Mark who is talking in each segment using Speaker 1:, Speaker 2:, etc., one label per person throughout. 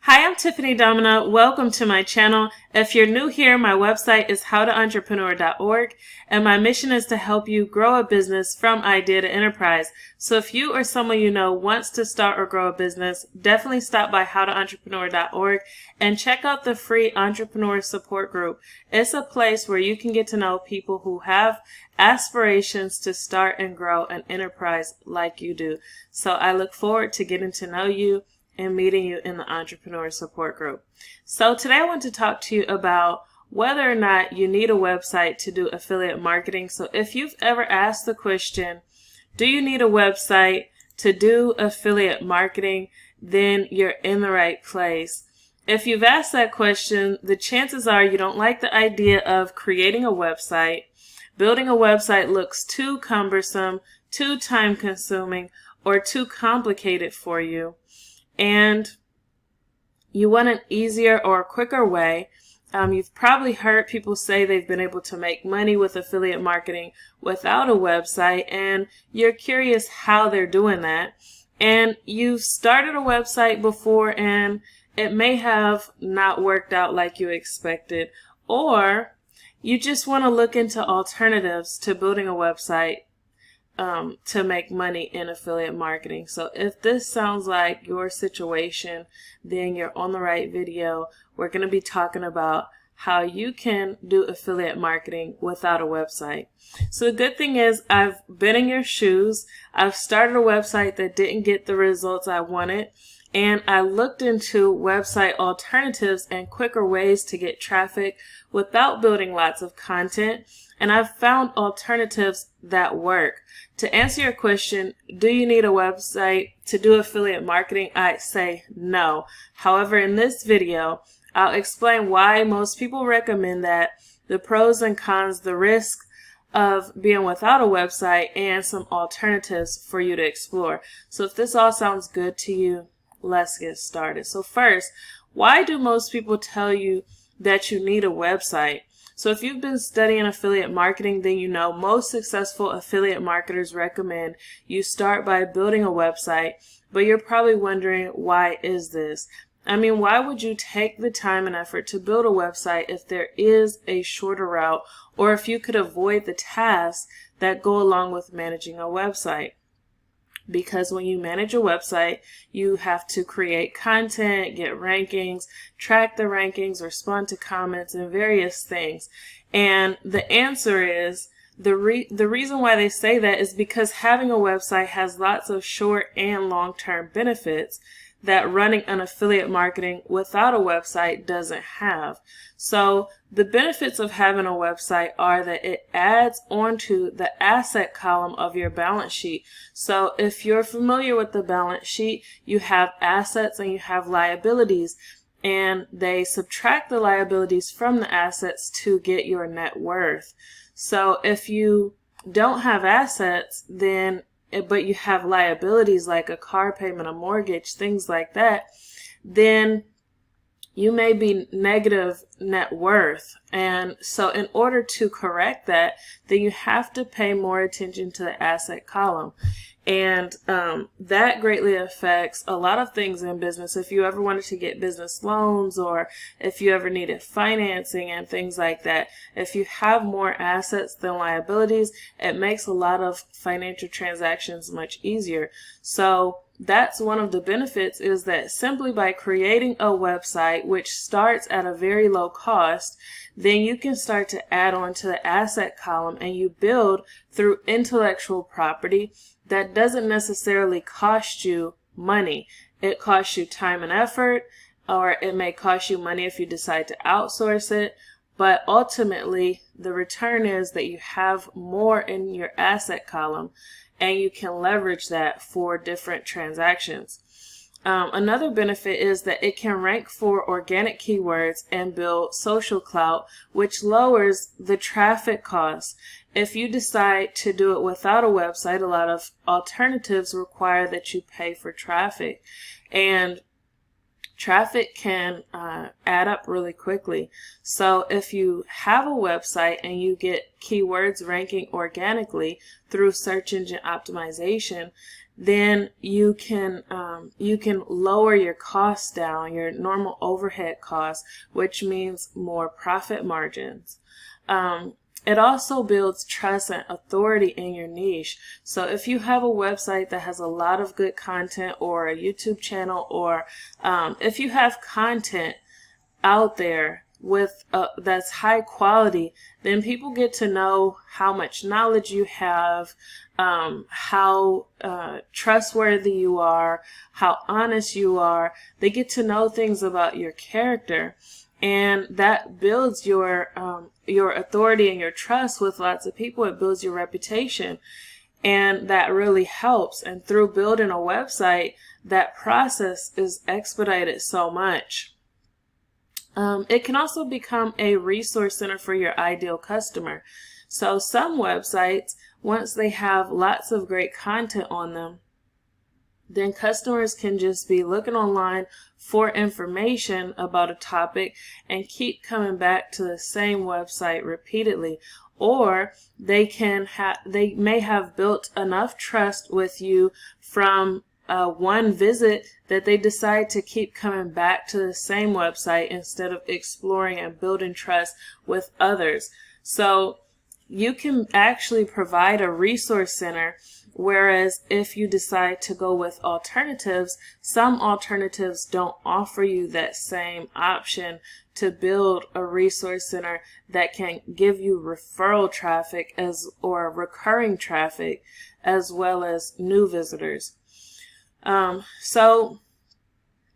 Speaker 1: Hi, I'm Tiffany Domina. Welcome to my channel. If you're new here, my website is howtoentrepreneur.org, and my mission is to help you grow a business from idea to enterprise. So if you or someone you know wants to start or grow a business, definitely stop by howtoentrepreneur.org and check out the free entrepreneur support group. It's a place where you can get to know people who have aspirations to start and grow an enterprise like you do. So I look forward to getting to know you and meeting you in the entrepreneur support group. So today I want to talk to you about whether or not you need a website to do affiliate marketing. So if you've ever asked the question, do you need a website to do affiliate marketing, then you're in the right place. If you've asked that question, the chances are you don't like the idea of creating a website. Building a website looks too cumbersome, too time consuming, or too complicated for you. And you want an easier or quicker way. You've probably heard people say they've been able to make money with affiliate marketing without a website, and you're curious how they're doing that. And you've started a website before and it may have not worked out like you expected, or you just want to look into alternatives to building a website to make money in affiliate marketing. So if this sounds like your situation, then you're on the right video. We're going to be talking about how you can do affiliate marketing without a website. So the good thing is I've been in your shoes. I've started a website that didn't get the results I wanted, and I looked into website alternatives and quicker ways to get traffic without building lots of content. And I've found alternatives that work. To answer your question, do you need a website to do affiliate marketing? I'd say no. However, in this video, I'll explain why most people recommend that, the pros and cons, the risk of being without a website, and some alternatives for you to explore. So if this all sounds good to you, let's get started. So first, why do most people tell you that you need a website? So if you've been studying affiliate marketing, then you know most successful affiliate marketers recommend you start by building a website, but you're probably wondering, why is this? I mean, why would you take the time and effort to build a website if there is a shorter route, or if you could avoid the tasks that go along with managing a website? Because when you manage a website, you have to create content, get rankings, track the rankings, respond to comments, and various things. And the answer is, the reason why they say that is because having a website has lots of short and long-term benefits that running an affiliate marketing without a website doesn't have. So the benefits of having a website are that it adds onto the asset column of your balance sheet. So if you're familiar with the balance sheet, you have assets and you have liabilities, and they subtract the liabilities from the assets to get your net worth. So if you don't have assets, but you have liabilities like a car payment, a mortgage, things like that, then you may be negative net worth. And so in order to correct that, then you have to pay more attention to the asset column. And that greatly affects a lot of things in business. If you ever wanted to get business loans, or if you ever needed financing and things like that, if you have more assets than liabilities, it makes a lot of financial transactions much easier. So that's one of the benefits, is that simply by creating a website, which starts at a very low cost, then you can start to add on to the asset column, and you build through intellectual property that doesn't necessarily cost you money. It costs you time and effort, or it may cost you money if you decide to outsource it. But ultimately, the return is that you have more in your asset column, and you can leverage that for different transactions. Another benefit is that it can rank for organic keywords and build social clout, which lowers the traffic costs. If you decide to do it without a website, a lot of alternatives require that you pay for traffic, and traffic can add up really quickly. So if you have a website and you get keywords ranking organically through search engine optimization, then you can lower your costs down, your normal overhead costs, which means more profit margins. It also builds trust and authority in your niche. So if you have a website that has a lot of good content, or a YouTube channel, or if you have content out there with that's high quality, then people get to know how much knowledge you have, how trustworthy you are, how honest you are. They get to know things about your character, and that builds your authority and your trust with lots of people. It builds your reputation, and that really helps. And through building a website, that process is expedited so much. It can also become a resource center for your ideal customer. So some websites, once they have lots of great content on them, then customers can just be looking online for information about a topic and keep coming back to the same website repeatedly. Or they may have built enough trust with you from one visit that they decide to keep coming back to the same website instead of exploring and building trust with others. So you can actually provide a resource center, whereas if you decide to go with alternatives, some alternatives don't offer you that same option to build a resource center that can give you referral traffic or recurring traffic, as well as new visitors. So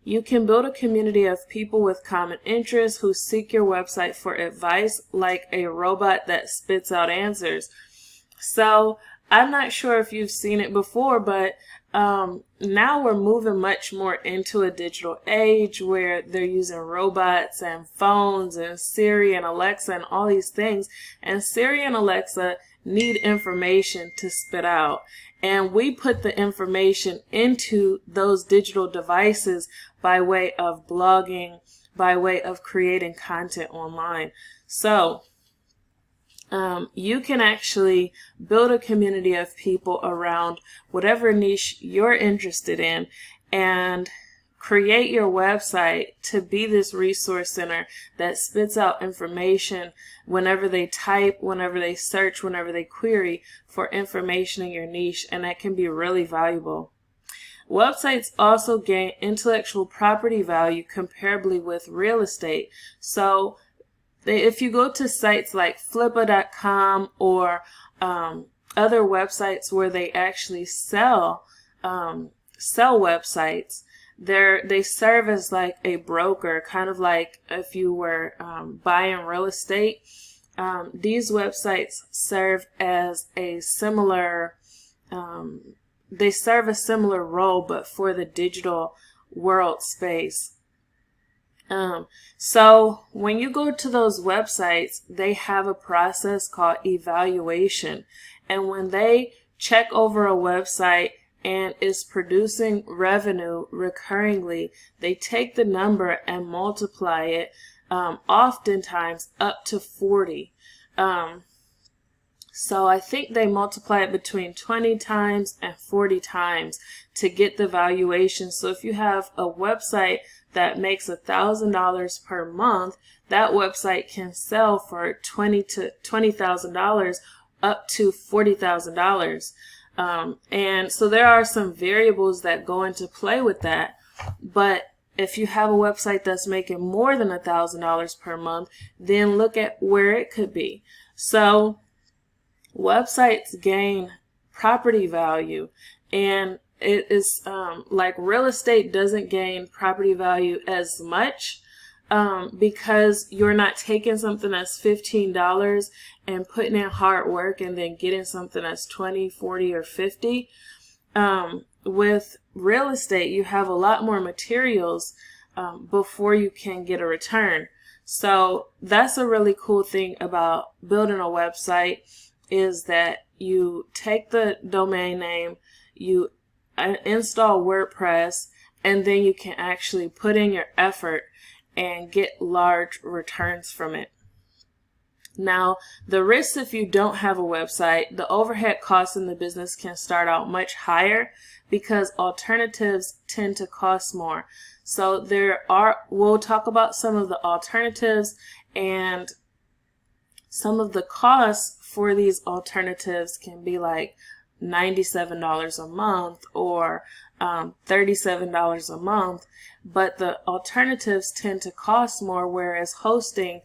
Speaker 1: you can build a community of people with common interests who seek your website for advice, like a robot that spits out answers. So I'm not sure if you've seen it before, but now we're moving much more into a digital age where they're using robots and phones and Siri and Alexa and all these things. And Siri and Alexa need information to spit out. And we put the information into those digital devices by way of blogging, by way of creating content online. So you can actually build a community of people around whatever niche you're interested in and create your website to be this resource center that spits out information whenever they type, whenever they search, whenever they query for information in your niche, and that can be really valuable. Websites also gain intellectual property value comparably with real estate. So if you go to sites like Flippa.com or other websites where they actually sell websites, they serve as like a broker, kind of like if you were buying real estate. These websites serve as a similar they serve a similar role, but for the digital world space. So when you go to those websites, they have a process called evaluation. And when they check over a website and is producing revenue recurringly, they take the number and multiply it, oftentimes up to 40. So I think they multiply it between 20 times and 40 times to get the valuation. So if you have a website that makes $1,000 per month, that website can sell for $20,000 up to $40,000. And so there are some variables that go into play with that. But if you have a website that's making more than $1,000 per month, then look at where it could be. So websites gain property value, and it is like real estate doesn't gain property value as much because you're not taking something that's $15 and putting in hard work and then getting something that's 20, 40, or 50. With real estate, you have a lot more materials before you can get a return. So that's a really cool thing about building a website, is that you take the domain name, you install WordPress, and then you can actually put in your effort and get large returns from it. Now, the risks if you don't have a website, the overhead costs in the business can start out much higher because alternatives tend to cost more. So we'll talk about some of the alternatives and some of the costs for these alternatives can be like $97 a month or $37 a month, but the alternatives tend to cost more, whereas hosting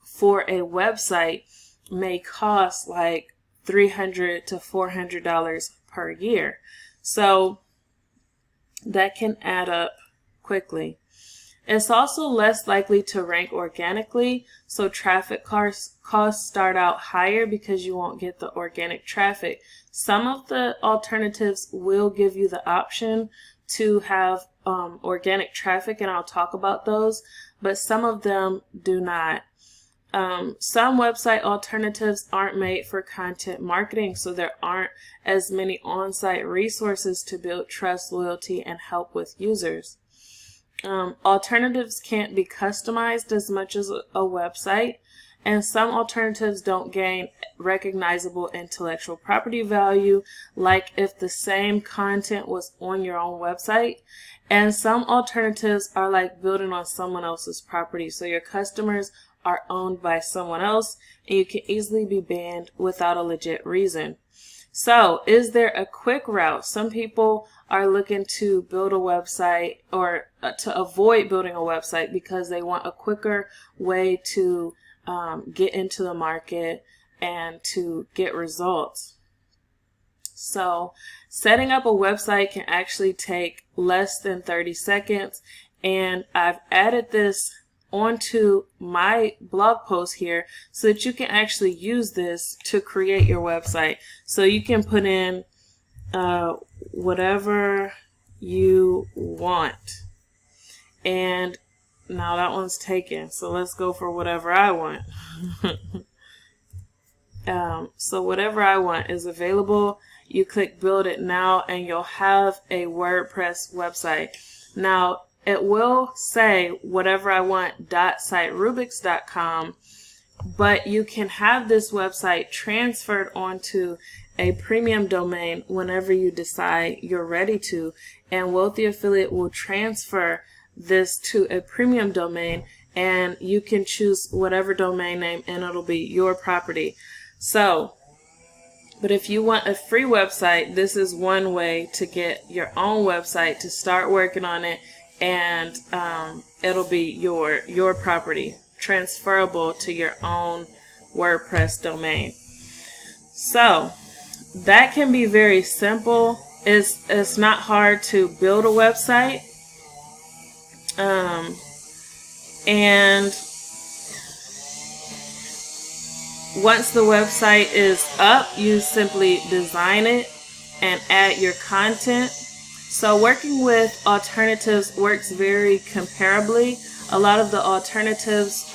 Speaker 1: for a website may cost like $300 to $400 per year. So that can add up quickly. It's also less likely to rank organically, so traffic costs start out higher because you won't get the organic traffic. Some of the alternatives will give you the option to have organic traffic, and I'll talk about those, but some of them do not. Some website alternatives aren't made for content marketing, so there aren't as many on-site resources to build trust, loyalty, and help with users. Alternatives can't be customized as much as a website, and some alternatives don't gain recognizable intellectual property value, like if the same content was on your own website. And some alternatives are like building on someone else's property, so your customers are owned by someone else, and you can easily be banned without a legit reason. So, is there a quick route? Some people are looking to build a website or to avoid building a website because they want a quicker way to get into the market and to get results. So, setting up a website can actually take less than 30 seconds, and I've added this onto my blog post here so that you can actually use this to create your website. So you can put in whatever you want. And now that one's taken, so let's go for whatever I want. So whatever I want is available. You click build it now and you'll have a WordPress website. Now it will say whatever I want .siterubix.com, but you can have this website transferred onto a premium domain whenever you decide you're ready to, and Wealthy Affiliate will transfer this to a premium domain, and you can choose whatever domain name and it'll be your property. So, but if you want a free website, this is one way to get your own website, to start working on it, and it'll be your property, transferable to your own WordPress domain. So that can be very simple. It's not hard to build a website, and once the website is up, you simply design it and add your content. So working with alternatives works very comparably. A lot of the alternatives,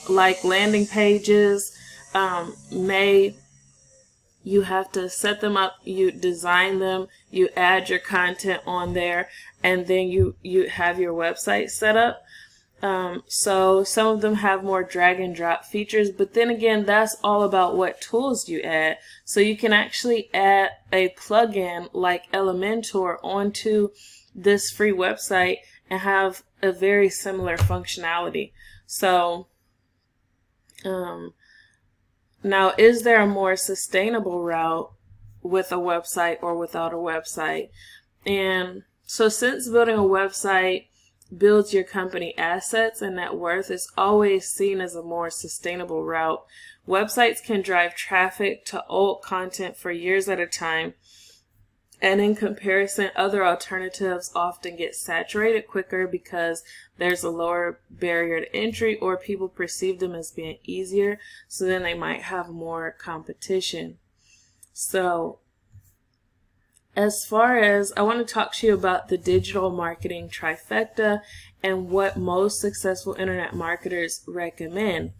Speaker 1: like landing pages, you have to set them up, you design them, you add your content on there, and then you have your website set up. So some of them have more drag and drop features, but then again, that's all about what tools you add. So you can actually add a plugin like Elementor onto this free website and have a very similar functionality. So now, is there a more sustainable route with a website or without a website? And so since building a website builds your company assets and net worth, is always seen as a more sustainable route. Websites can drive traffic to old content for years at a time, and in comparison, other alternatives often get saturated quicker because there's a lower barrier to entry, or people perceive them as being easier, so then they might have more competition. So as far as, I want to talk to you about the digital marketing trifecta and what most successful internet marketers recommend.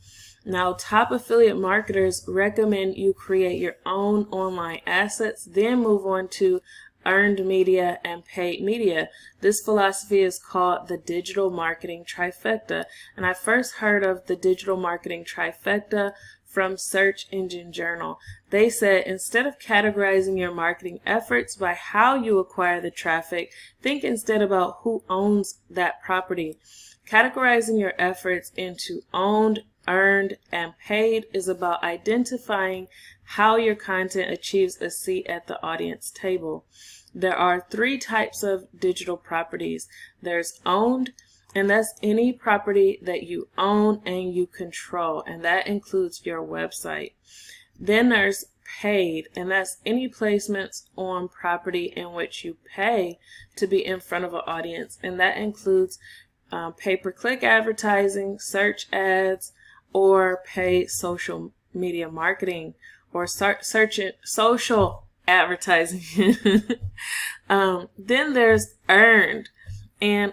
Speaker 1: Now, top affiliate marketers recommend you create your own online assets, then move on to earned media, and paid media. This philosophy is called the digital marketing trifecta. And I first heard of the digital marketing trifecta from Search Engine Journal. They said instead of categorizing your marketing efforts by how you acquire the traffic, think instead about who owns that property. Categorizing your efforts into owned, earned, and paid is about identifying how your content achieves a seat at the audience table. There are 3 types of digital properties. There's owned, and that's any property that you own and you control, and that includes your website. Then there's paid, and that's any placements on property in which you pay to be in front of an audience, and that includes pay-per-click advertising, search ads, or paid social media marketing, or social advertising. Then there's earned, and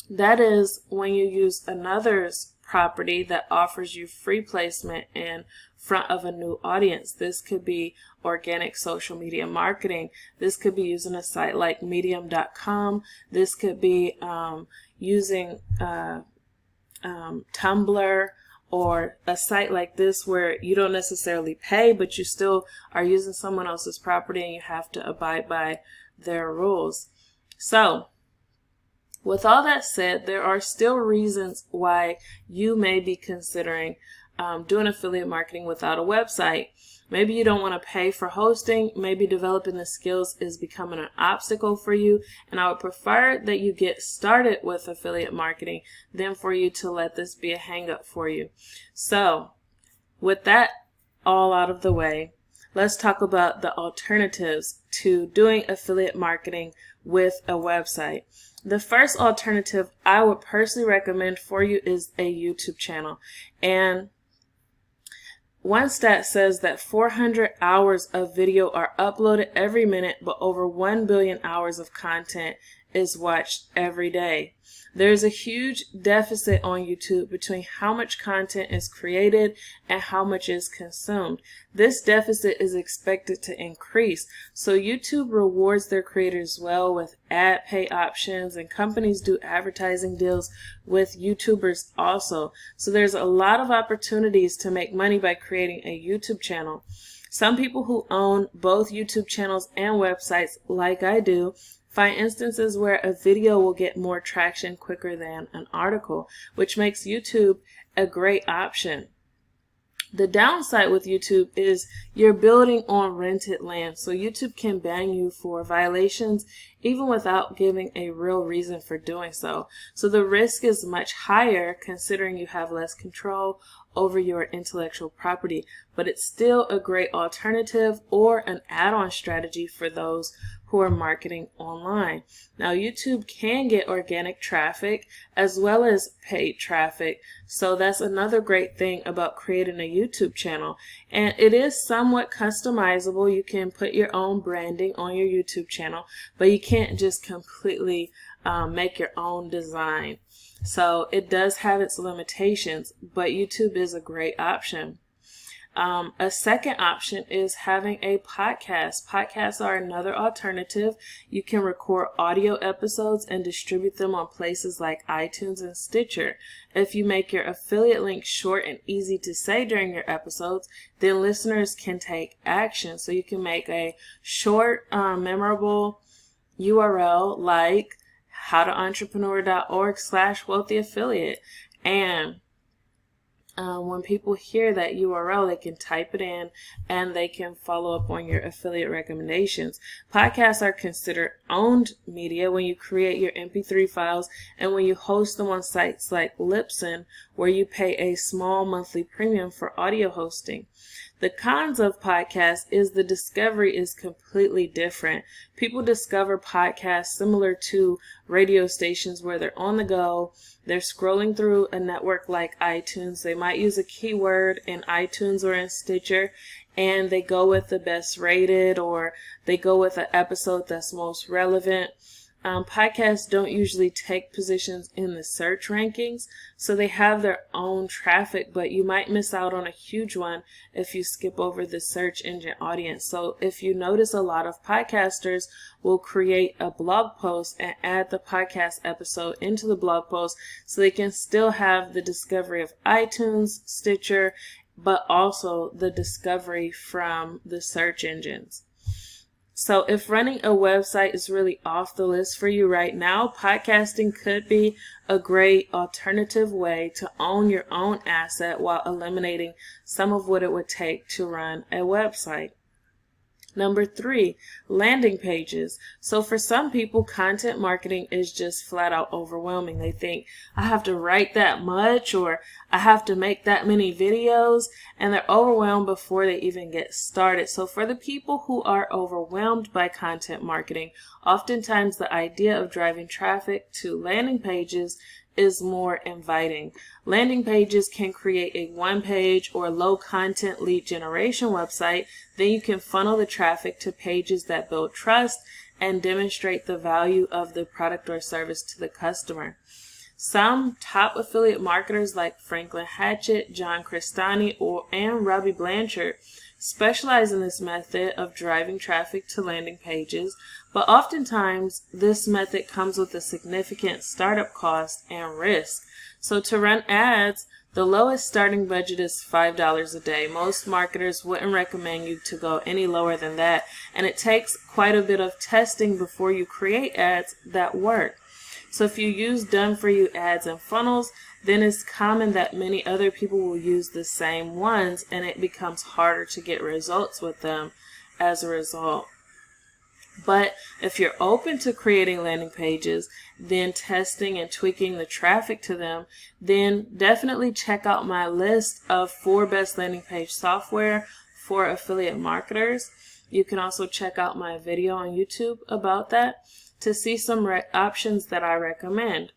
Speaker 1: that is when you use another's property that offers you free placement in front of a new audience. This could be organic social media marketing. This could be using a site like medium.com. This could be using Tumblr, or a site like this where you don't necessarily pay, but you still are using someone else's property and you have to abide by their rules. So, with all that said, there are still reasons why you may be considering doing affiliate marketing without a website. Maybe you don't want to pay for hosting. Maybe developing the skills is becoming an obstacle for you. And I would prefer that you get started with affiliate marketing than for you to let this be a hang up for you. So, with that all out of the way, let's talk about the alternatives to doing affiliate marketing with a website. The first alternative I would personally recommend for you is a YouTube channel. And one stat says that 400 hours of video are uploaded every minute, but over 1 billion hours of content is watched every day. There's a huge deficit on YouTube between how much content is created and how much is consumed. This deficit is expected to increase, so YouTube rewards their creators well with ad pay options, and companies do advertising deals with YouTubers also. So there's a lot of opportunities to make money by creating a YouTube channel. Some people who own both YouTube channels and websites, like I do, find instances where a video will get more traction quicker than an article, which makes YouTube a great option. The downside with YouTube is you're building on rented land, so YouTube can ban you for violations even without giving a real reason for doing so. So the risk is much higher considering you have less control over your intellectual property, but it's still a great alternative or an add-on strategy for those who are marketing online. Now, YouTube can get organic traffic as well as paid traffic, so that's another great thing about creating a YouTube channel. And it is somewhat customizable. You can put your own branding on your YouTube channel, but you can't just completely make your own design. So it does have its limitations, but YouTube is a great option. A second option is having a podcast. Podcasts are another alternative. You can record audio episodes and distribute them on places like iTunes and Stitcher. If you make your affiliate link short and easy to say during your episodes, then listeners can take action. So you can make a short, memorable URL like howtoentrepreneur.org/wealthyaffiliate, and when people hear that URL, they can type it in and they can follow up on your affiliate recommendations. Podcasts are considered owned media when you create your MP3 files and when you host them on sites like Libsyn, where you pay a small monthly premium for audio hosting. The cons of podcasts is the discovery is completely different. People discover podcasts similar to radio stations where they're on the go, they're scrolling through a network like iTunes, they might use a keyword in iTunes or in Stitcher, and they go with the best rated, or they go with an episode that's most relevant. Podcasts don't usually take positions in the search rankings, so they have their own traffic, but you might miss out on a huge one if you skip over the search engine audience. So if you notice, a lot of podcasters will create a blog post and add the podcast episode into the blog post so they can still have the discovery of iTunes, Stitcher, but also the discovery from the search engines. So if running a website is really off the list for you right now, podcasting could be a great alternative way to own your own asset while eliminating some of what it would take to run a website. Number 3, landing pages. So for some people, content marketing is just flat out overwhelming. They think, I have to write that much, or I have to make that many videos, and they're overwhelmed before they even get started. So for the people who are overwhelmed by content marketing, oftentimes the idea of driving traffic to landing pages is more inviting. Landing pages can create a one-page or low-content lead generation website. Then you can funnel the traffic to pages that build trust and demonstrate the value of the product or service to the customer. Some top affiliate marketers like Franklin Hatchett, John Crestani, and Robbie Blanchard specialize in this method of driving traffic to landing pages, but oftentimes this method comes with a significant startup cost and risk. So to run ads, the lowest starting budget is $5 a day. Most marketers wouldn't recommend you to go any lower than that, and it takes quite a bit of testing before you create ads that work. So if you use done-for-you ads and funnels, then it's common that many other people will use the same ones, and it becomes harder to get results with them as a result. But if you're open to creating landing pages, then testing and tweaking the traffic to them, then definitely check out my list of 4 best landing page software for affiliate marketers. You can also check out my video on YouTube about that to see some options that I recommend.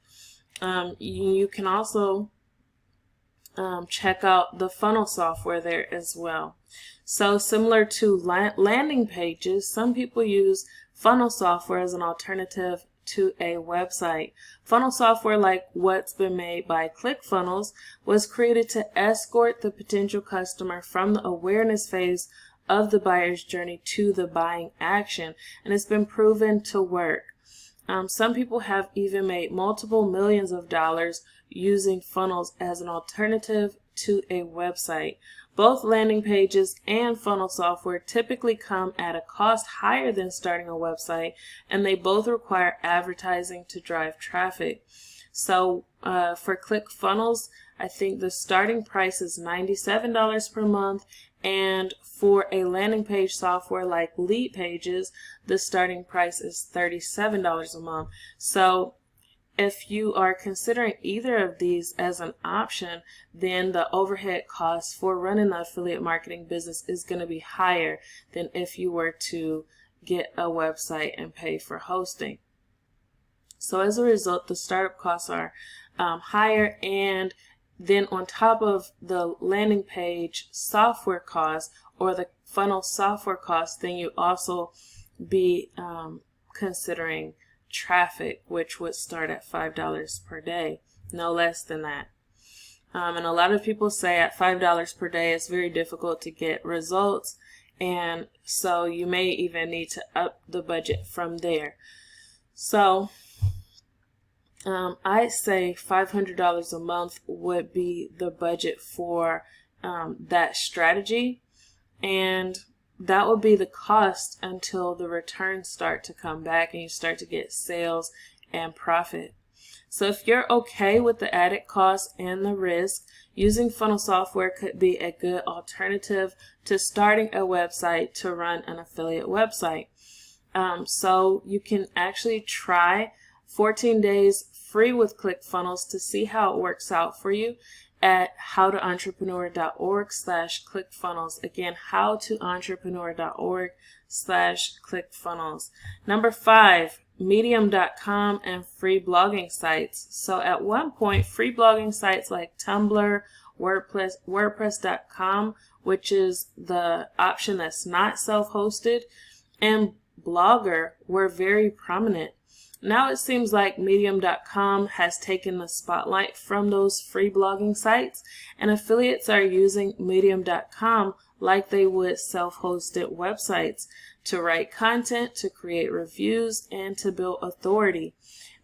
Speaker 1: You can also check out the funnel software there as well. So similar to landing pages, some people use funnel software as an alternative to a website. Funnel software, like what's been made by ClickFunnels, was created to escort the potential customer from the awareness phase of the buyer's journey to the buying action, and it's been proven to work. Some people have even made multiple millions of dollars using funnels as an alternative to a website. Both landing pages and funnel software typically come at a cost higher than starting a website, and they both require advertising to drive traffic. So for ClickFunnels, I think the starting price is $97 per month, and for a landing page software like Leadpages, the starting price is $37 a month. So if you are considering either of these as an option, then the overhead cost for running the affiliate marketing business is going to be higher than if you were to get a website and pay for hosting. So as a result, the startup costs are higher, and then on top of the landing page software cost or the funnel software cost, then you also be considering traffic, which would start at $5 per day, no less than that. And a lot of people say at $5 per day it's very difficult to get results, and so you may even need to up the budget from there. So I'd say $500 a month would be the budget for that strategy, and that would be the cost until the returns start to come back and you start to get sales and profit. So if you're okay with the added cost and the risk, using funnel software could be a good alternative to starting a website to run an affiliate website. So you can actually try 14 days free with ClickFunnels to see how it works out for you at howtoentrepreneur.org/ClickFunnels. Again, howtoentrepreneur.org/ClickFunnels. Number 5, Medium.com and free blogging sites. So at one point, free blogging sites like Tumblr, WordPress.com, which is the option that's not self-hosted, and Blogger were very prominent. Now it seems like Medium.com has taken the spotlight from those free blogging sites, and affiliates are using Medium.com like they would self-hosted websites to write content, to create reviews, and to build authority.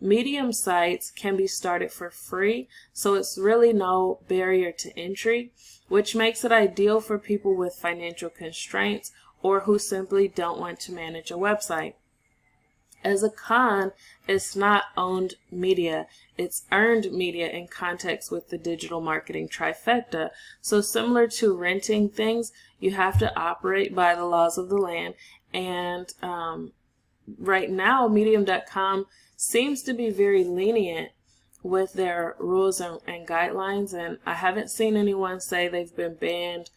Speaker 1: Medium sites can be started for free, so it's really no barrier to entry, which makes it ideal for people with financial constraints or who simply don't want to manage a website. As a con, it's not owned media, it's earned media in context with the digital marketing trifecta. So similar to renting things, you have to operate by the laws of the land. And right now, Medium.com seems to be very lenient with their rules and guidelines. And I haven't seen anyone say they've been banned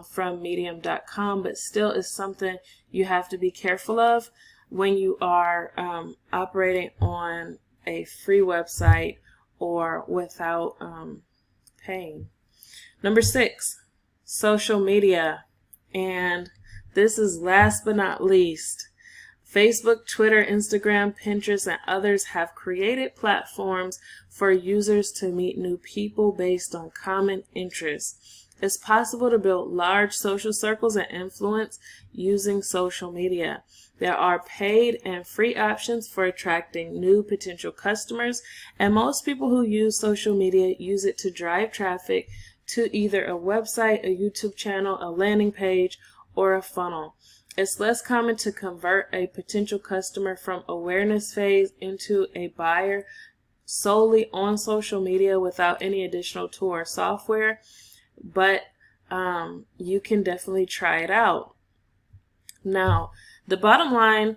Speaker 1: from Medium.com, but still is something you have to be careful of when you are operating on a free website or without paying. Number 6, social media. And this is last but not least. Facebook, Twitter, Instagram, Pinterest, and others have created platforms for users to meet new people based on common interests. It's possible to build large social circles and influence using social media. There are paid and free options for attracting new potential customers, and most people who use social media use it to drive traffic to either a website, a YouTube channel, a landing page, or a funnel. It's less common to convert a potential customer from awareness phase into a buyer solely on social media without any additional tool or software, but you can definitely try it out. Now, the bottom line,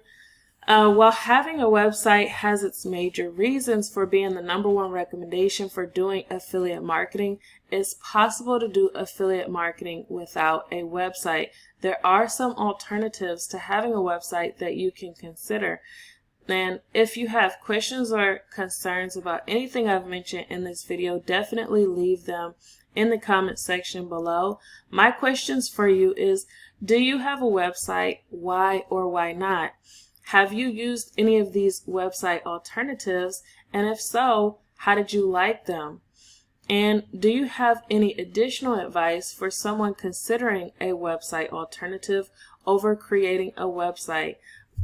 Speaker 1: while having a website has its major reasons for being the #1 recommendation for doing affiliate marketing, it's possible to do affiliate marketing without a website. There are some alternatives to having a website that you can consider. And if you have questions or concerns about anything I've mentioned in this video, definitely leave them in the comment section below. My questions for you is, do you have a website? Why or why not? Have you used any of these website alternatives? And if so, how did you like them? And do you have any additional advice for someone considering a website alternative over creating a website?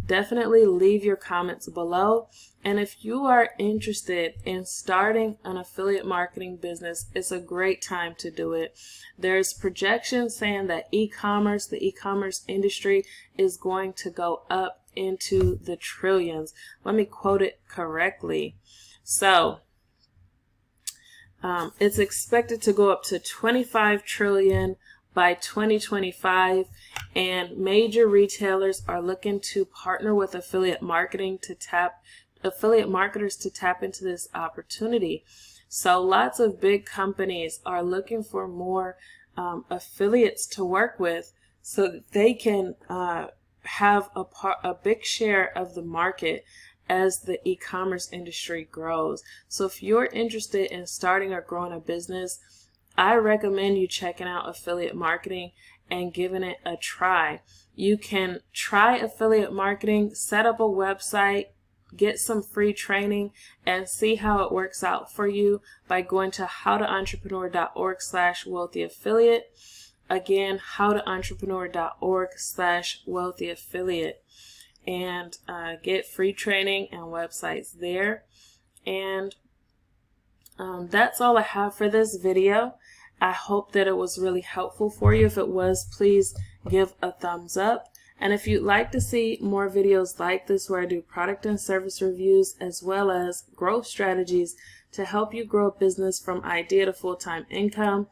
Speaker 1: Definitely leave your comments below. And if you are interested in starting an affiliate marketing business, it's a great time to do it. There's projections saying that the e-commerce industry is going to go up into the trillions. Let me quote it correctly. So it's expected to go up to 25 trillion by 2025, and major retailers are looking to partner with affiliate marketers to tap into this opportunity. So lots of big companies are looking for more affiliates to work with so that they can have a big share of the market as the e-commerce industry grows. So if you're interested in starting or growing a business, I recommend you checking out affiliate marketing and giving it a try. You can try affiliate marketing, set up a website, get some free training, and see how it works out for you by going to howtoentrepreneur.org/wealthyaffiliate. Again, howtoentrepreneur.org/wealthyaffiliate, and get free training and websites there. And that's all I have for this video. I hope that it was really helpful for you. If it was, please give a thumbs up. And if you'd like to see more videos like this where I do product and service reviews as well as growth strategies to help you grow a business from idea to full-time income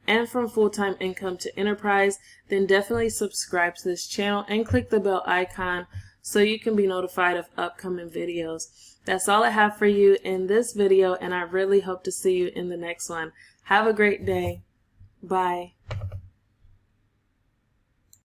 Speaker 1: and from full-time income to enterprise, then definitely subscribe to this channel and click the bell icon so you can be notified of upcoming videos. That's all I have for you in this video, and I really hope to see you in the next one. Have a great day. Bye.